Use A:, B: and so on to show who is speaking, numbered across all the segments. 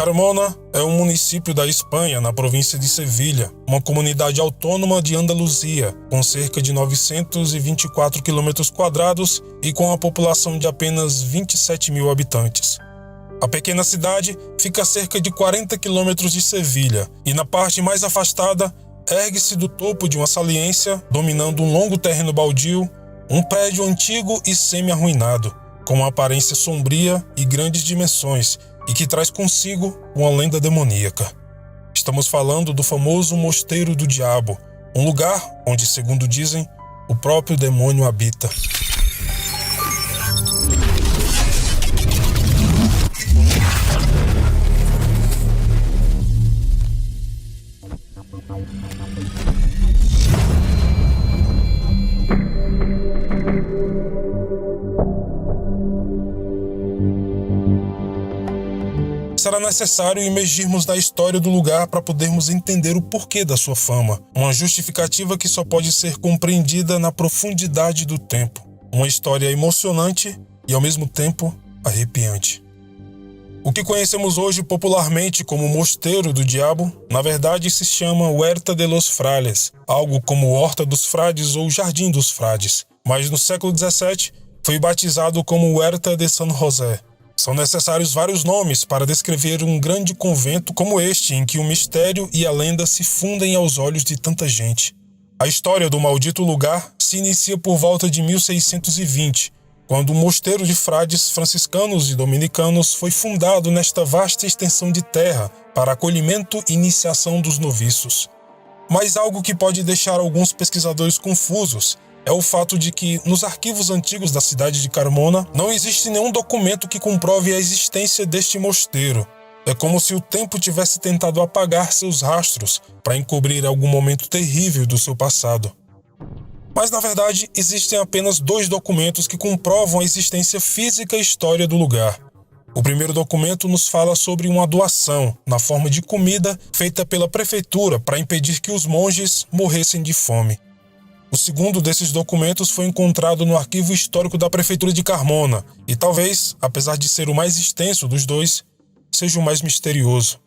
A: Carmona é um município da Espanha, na província de Sevilha, uma comunidade autônoma de Andaluzia, com cerca de 924 km² e com a população de apenas 27 mil habitantes. A pequena cidade fica a cerca de 40 km de Sevilha e, na parte mais afastada, ergue-se do topo de uma saliência, dominando um longo terreno baldio, um prédio antigo e semi-arruinado, com uma aparência sombria e grandes dimensões, e que traz consigo uma lenda demoníaca. Estamos falando do famoso Mosteiro do Diabo, um lugar onde, segundo dizem, o próprio demônio habita. Será necessário imergirmos na história do lugar para podermos entender o porquê da sua fama, uma justificativa que só pode ser compreendida na profundidade do tempo. Uma história emocionante e, ao mesmo tempo, arrepiante. O que conhecemos hoje popularmente como Mosteiro do Diabo, na verdade se chama Huerta de los Frailes, algo como Horta dos Frades ou Jardim dos Frades, mas no século XVII foi batizado como Huerta de San José. São necessários vários nomes para descrever um grande convento como este, em que o mistério e a lenda se fundem aos olhos de tanta gente. A história do maldito lugar se inicia por volta de 1620, quando o mosteiro de frades franciscanos e dominicanos foi fundado nesta vasta extensão de terra para acolhimento e iniciação dos noviços. Mas algo que pode deixar alguns pesquisadores confusos é o fato de que, nos arquivos antigos da cidade de Carmona, não existe nenhum documento que comprove a existência deste mosteiro. É como se o tempo tivesse tentado apagar seus rastros para encobrir algum momento terrível do seu passado. Mas, na verdade, existem apenas 2 documentos que comprovam a existência física e história do lugar. O primeiro documento nos fala sobre uma doação, na forma de comida, feita pela prefeitura para impedir que os monges morressem de fome. O segundo desses documentos foi encontrado no arquivo histórico da prefeitura de Carmona e talvez, apesar de ser o mais extenso dos 2, seja o mais misterioso.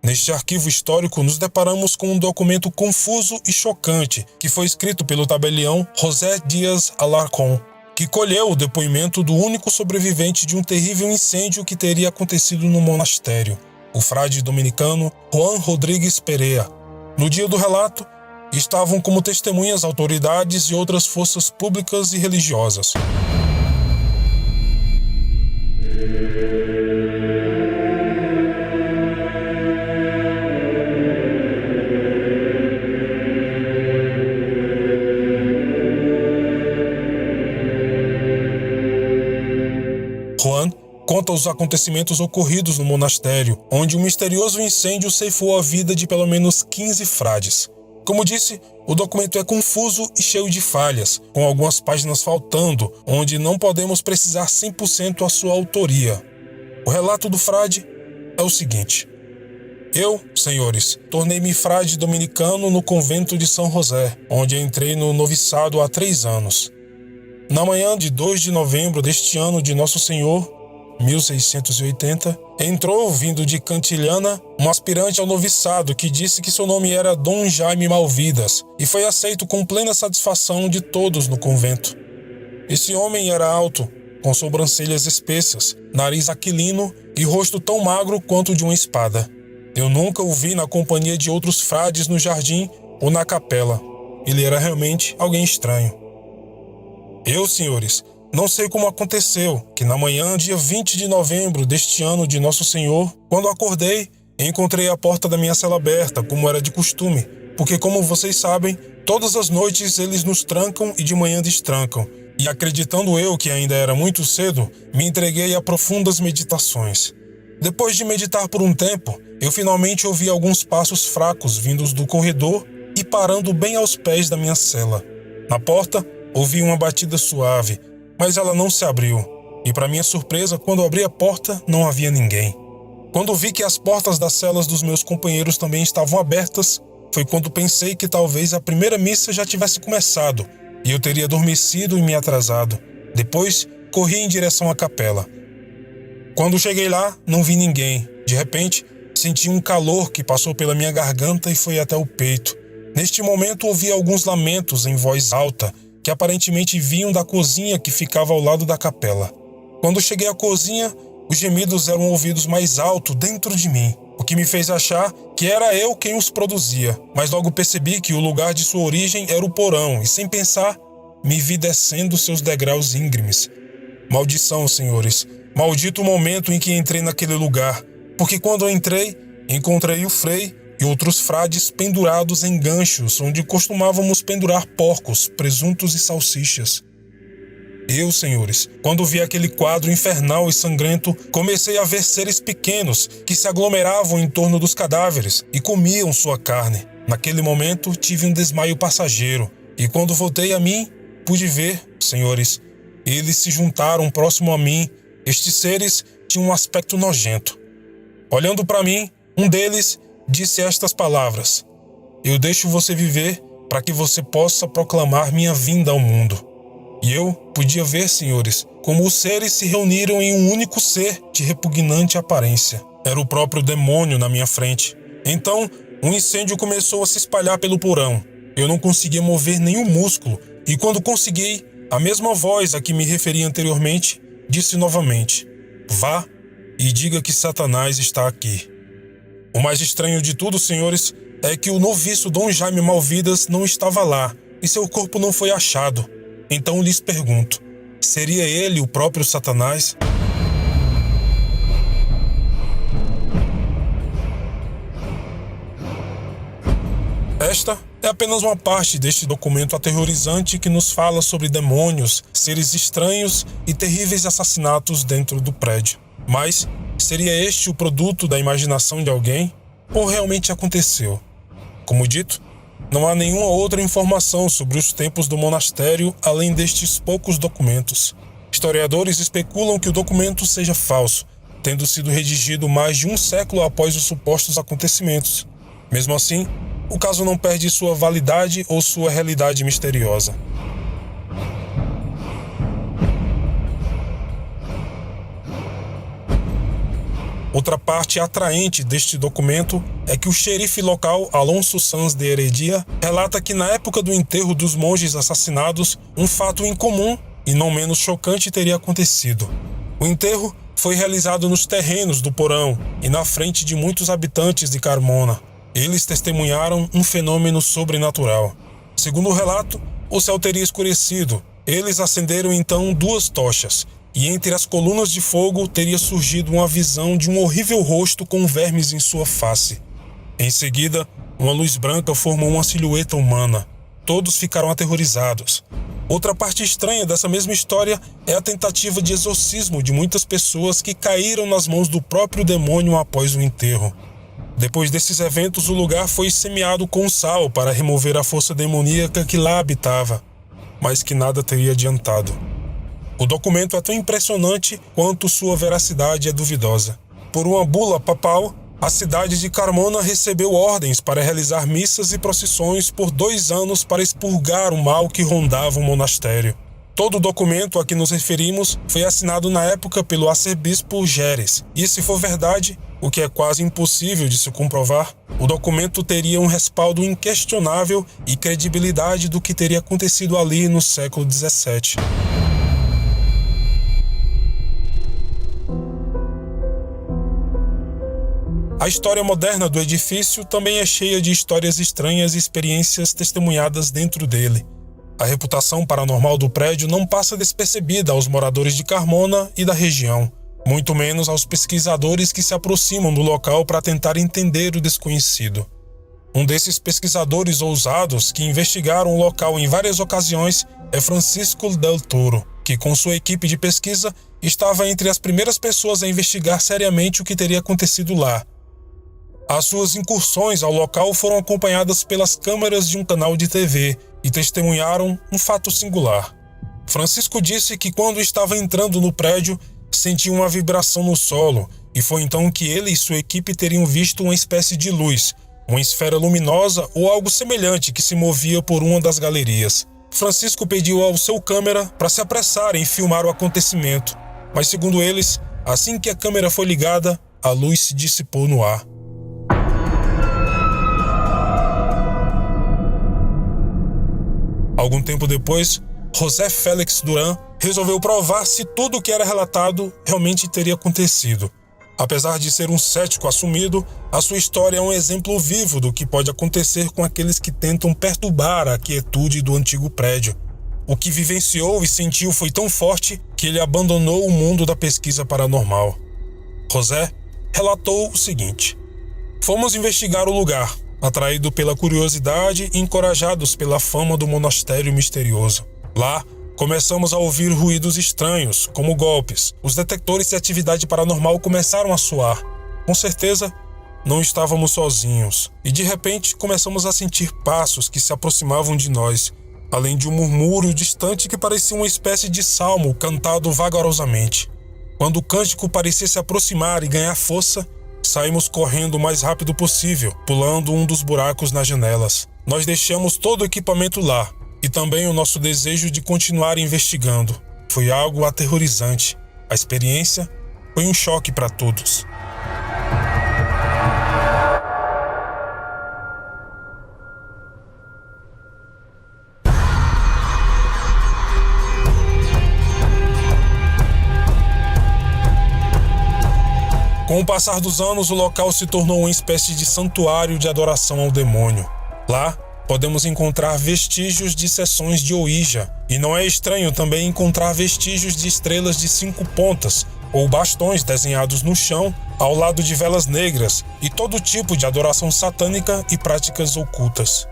A: Neste arquivo histórico, nos deparamos com um documento confuso e chocante que foi escrito pelo tabelião José Díaz Alarcón, que colheu o depoimento do único sobrevivente de um terrível incêndio que teria acontecido no monastério, o frade dominicano Juan Rodrigues Perea. No dia do relato, estavam como testemunhas autoridades e outras forças públicas e religiosas. Juan conta os acontecimentos ocorridos no monastério, onde um misterioso incêndio ceifou a vida de pelo menos 15 frades. Como disse, o documento é confuso e cheio de falhas, com algumas páginas faltando, onde não podemos precisar 100% a sua autoria. O relato do frade é o seguinte: eu, senhores, tornei-me frade dominicano no convento de São José, onde entrei no noviçado há 3 anos. Na manhã de 2 de novembro deste ano de Nosso Senhor, 1680, entrou, vindo de Cantilhana, um aspirante ao noviçado que disse que seu nome era Dom Jaime Malvidas e foi aceito com plena satisfação de todos no convento. Esse homem era alto, com sobrancelhas espessas, nariz aquilino e rosto tão magro quanto de uma espada. Eu nunca o vi na companhia de outros frades no jardim ou na capela. Ele era realmente alguém estranho. Eu, senhores, não sei como aconteceu que na manhã, dia 20 de novembro deste ano de Nosso Senhor, quando acordei, encontrei a porta da minha cela aberta, como era de costume, porque, como vocês sabem, todas as noites eles nos trancam e de manhã destrancam, e acreditando eu que ainda era muito cedo, me entreguei a profundas meditações. Depois de meditar por um tempo, eu finalmente ouvi alguns passos fracos vindos do corredor e parando bem aos pés da minha cela. Na porta, ouvi uma batida suave, mas ela não se abriu, e para minha surpresa, quando abri a porta, não havia ninguém. Quando vi que as portas das celas dos meus companheiros também estavam abertas, foi quando pensei que talvez a primeira missa já tivesse começado, e eu teria adormecido e me atrasado. Depois, corri em direção à capela. Quando cheguei lá, não vi ninguém. De repente, senti um calor que passou pela minha garganta e foi até o peito. Neste momento, ouvi alguns lamentos em voz alta, que aparentemente vinham da cozinha que ficava ao lado da capela. Quando cheguei à cozinha, os gemidos eram ouvidos mais alto dentro de mim, o que me fez achar que era eu quem os produzia. Mas logo percebi que o lugar de sua origem era o porão, e sem pensar, me vi descendo seus degraus íngremes. Maldição, senhores. Maldito o momento em que entrei naquele lugar, porque quando eu entrei, encontrei o Frei e outros frades pendurados em ganchos, onde costumávamos pendurar porcos, presuntos e salsichas. Eu, senhores, quando vi aquele quadro infernal e sangrento, comecei a ver seres pequenos que se aglomeravam em torno dos cadáveres e comiam sua carne. Naquele momento, tive um desmaio passageiro, e quando voltei a mim, pude ver, senhores, eles se juntaram próximo a mim. Estes seres tinham um aspecto nojento. Olhando para mim, um deles disse estas palavras: "Eu deixo você viver para que você possa proclamar minha vinda ao mundo." E eu podia ver, senhores, como os seres se reuniram em um único ser de repugnante aparência. Era o próprio demônio na minha frente. Então, um incêndio começou a se espalhar pelo porão. Eu não conseguia mover nenhum músculo, e quando consegui, a mesma voz a que me referi anteriormente disse novamente: "Vá e diga que Satanás está aqui." O mais estranho de tudo, senhores, é que o noviço Dom Jaime Malvidas não estava lá, e seu corpo não foi achado. Então lhes pergunto, seria ele o próprio Satanás? Esta é apenas uma parte deste documento aterrorizante que nos fala sobre demônios, seres estranhos e terríveis assassinatos dentro do prédio. Mas seria este o produto da imaginação de alguém? Ou realmente aconteceu? Como dito, não há nenhuma outra informação sobre os tempos do monastério além destes poucos documentos. Historiadores especulam que o documento seja falso, tendo sido redigido mais de um século após os supostos acontecimentos. Mesmo assim, o caso não perde sua validade ou sua realidade misteriosa. Outra parte atraente deste documento é que o xerife local, Alonso Sanz de Heredia, relata que na época do enterro dos monges assassinados, um fato incomum e não menos chocante teria acontecido. O enterro foi realizado nos terrenos do porão e na frente de muitos habitantes de Carmona. Eles testemunharam um fenômeno sobrenatural. Segundo o relato, o céu teria escurecido. Eles acenderam então 2 tochas, e entre as colunas de fogo teria surgido uma visão de um horrível rosto com vermes em sua face. Em seguida, uma luz branca formou uma silhueta humana. Todos ficaram aterrorizados. Outra parte estranha dessa mesma história é a tentativa de exorcismo de muitas pessoas que caíram nas mãos do próprio demônio após o enterro. Depois desses eventos, o lugar foi semeado com sal para remover a força demoníaca que lá habitava, mas que nada teria adiantado. O documento é tão impressionante quanto sua veracidade é duvidosa. Por uma bula papal, a cidade de Carmona recebeu ordens para realizar missas e procissões por 2 anos para expurgar o mal que rondava o monastério. Todo o documento a que nos referimos foi assinado na época pelo arcebispo Geres, e se for verdade, o que é quase impossível de se comprovar, o documento teria um respaldo inquestionável e credibilidade do que teria acontecido ali no século XVII. A história moderna do edifício também é cheia de histórias estranhas e experiências testemunhadas dentro dele. A reputação paranormal do prédio não passa despercebida aos moradores de Carmona e da região, muito menos aos pesquisadores que se aproximam do local para tentar entender o desconhecido. Um desses pesquisadores ousados que investigaram o local em várias ocasiões é Francisco del Toro, que com sua equipe de pesquisa estava entre as primeiras pessoas a investigar seriamente o que teria acontecido lá. As suas incursões ao local foram acompanhadas pelas câmeras de um canal de TV e testemunharam um fato singular. Francisco disse que quando estava entrando no prédio, sentiu uma vibração no solo e foi então que ele e sua equipe teriam visto uma espécie de luz, uma esfera luminosa ou algo semelhante que se movia por uma das galerias. Francisco pediu ao seu câmera para se apressar em filmar o acontecimento, mas segundo eles, assim que a câmera foi ligada, a luz se dissipou no ar. Algum tempo depois, José Félix Duran resolveu provar se tudo o que era relatado realmente teria acontecido. Apesar de ser um cético assumido, a sua história é um exemplo vivo do que pode acontecer com aqueles que tentam perturbar a quietude do antigo prédio. O que vivenciou e sentiu foi tão forte que ele abandonou o mundo da pesquisa paranormal. José relatou o seguinte: "Fomos investigar o lugar, atraído pela curiosidade e encorajados pela fama do monastério misterioso. Lá, começamos a ouvir ruídos estranhos, como golpes. Os detectores de atividade paranormal começaram a soar. Com certeza, não estávamos sozinhos. E de repente, começamos a sentir passos que se aproximavam de nós, além de um murmúrio distante que parecia uma espécie de salmo cantado vagarosamente. Quando o cântico parecia se aproximar e ganhar força, saímos correndo o mais rápido possível, pulando um dos buracos nas janelas. Nós deixamos todo o equipamento lá, e também o nosso desejo de continuar investigando. Foi algo aterrorizante. A experiência foi um choque para todos." Com o passar dos anos, o local se tornou uma espécie de santuário de adoração ao demônio. Lá, podemos encontrar vestígios de sessões de Ouija, e não é estranho também encontrar vestígios de estrelas de 5 pontas ou bastões desenhados no chão, ao lado de velas negras e todo tipo de adoração satânica e práticas ocultas.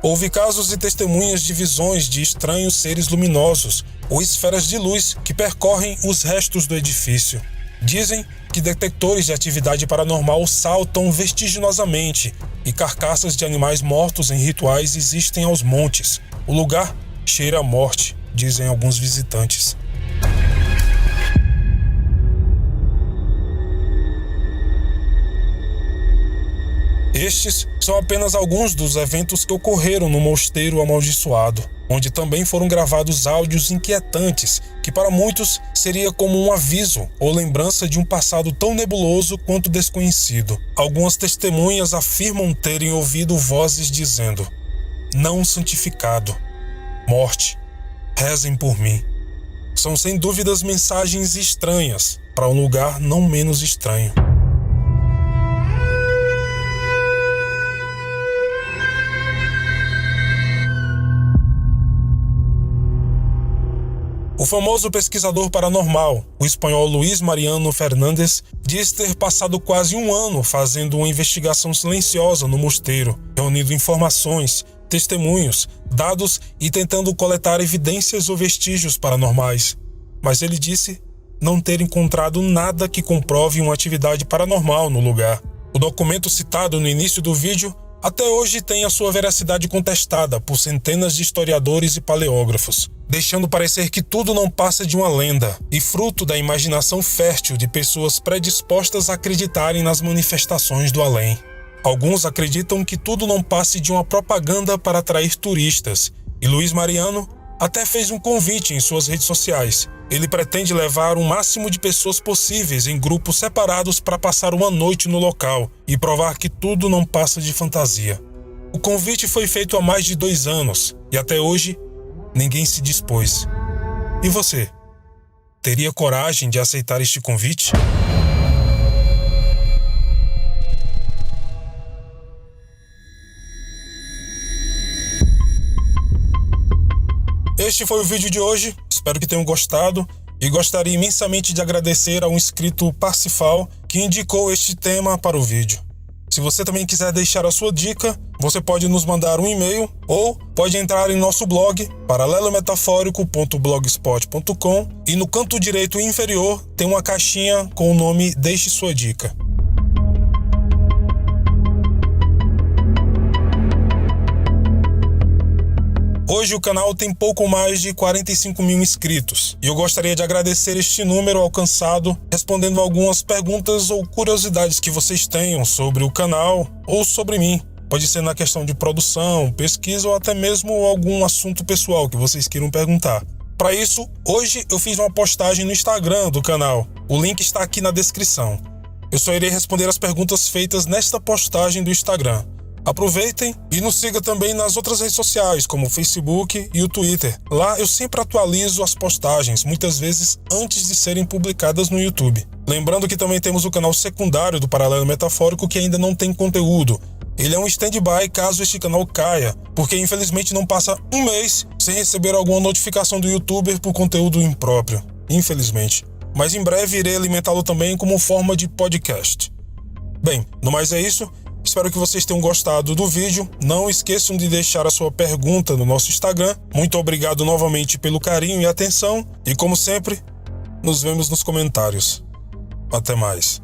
A: Houve casos e testemunhas de visões de estranhos seres luminosos ou esferas de luz que percorrem os restos do edifício. Dizem que detectores de atividade paranormal saltam vertiginosamente e carcaças de animais mortos em rituais existem aos montes. O lugar cheira a morte, dizem alguns visitantes. Estes são apenas alguns dos eventos que ocorreram no mosteiro amaldiçoado, onde também foram gravados áudios inquietantes que para muitos seria como um aviso ou lembrança de um passado tão nebuloso quanto desconhecido. Algumas testemunhas afirmam terem ouvido vozes dizendo: "Não santificado, morte, rezem por mim." São sem dúvidas mensagens estranhas para um lugar não menos estranho. O famoso pesquisador paranormal, o espanhol Luis Mariano Fernández, diz ter passado quase um ano fazendo uma investigação silenciosa no mosteiro, reunindo informações, testemunhos, dados e tentando coletar evidências ou vestígios paranormais. Mas ele disse não ter encontrado nada que comprove uma atividade paranormal no lugar. O documento citado no início do vídeo até hoje tem a sua veracidade contestada por centenas de historiadores e paleógrafos, deixando parecer que tudo não passa de uma lenda e fruto da imaginação fértil de pessoas predispostas a acreditarem nas manifestações do além. Alguns acreditam que tudo não passe de uma propaganda para atrair turistas, e Luis Mariano até fez um convite em suas redes sociais. Ele pretende levar o máximo de pessoas possíveis em grupos separados para passar uma noite no local e provar que tudo não passa de fantasia. O convite foi feito há mais de 2 anos e até hoje ninguém se dispôs. E você? Teria coragem de aceitar este convite? Este foi o vídeo de hoje, espero que tenham gostado e gostaria imensamente de agradecer ao inscrito Parsifal que indicou este tema para o vídeo. Se você também quiser deixar a sua dica, você pode nos mandar um e-mail ou pode entrar em nosso blog paralelometafórico.blogspot.com e no canto direito inferior tem uma caixinha com o nome Deixe Sua Dica. Hoje o canal tem pouco mais de 45 mil inscritos e eu gostaria de agradecer este número alcançado respondendo algumas perguntas ou curiosidades que vocês tenham sobre o canal ou sobre mim. Pode ser na questão de produção, pesquisa ou até mesmo algum assunto pessoal que vocês queiram perguntar. Para isso, hoje eu fiz uma postagem no Instagram do canal. O link está aqui na descrição. Eu só irei responder as perguntas feitas nesta postagem do Instagram. Aproveitem e nos siga também nas outras redes sociais, como o Facebook e o Twitter. Lá eu sempre atualizo as postagens, muitas vezes antes de serem publicadas no YouTube. Lembrando que também temos o canal secundário do Paralelo Metafórico, que ainda não tem conteúdo. Ele é um stand-by caso este canal caia, porque infelizmente não passa um mês sem receber alguma notificação do YouTuber por conteúdo impróprio. Infelizmente. Mas em breve irei alimentá-lo também como forma de podcast. Bem, no mais é isso. Espero que vocês tenham gostado do vídeo. Não esqueçam de deixar a sua pergunta no nosso Instagram. Muito obrigado novamente pelo carinho e atenção. E como sempre, nos vemos nos comentários. Até mais.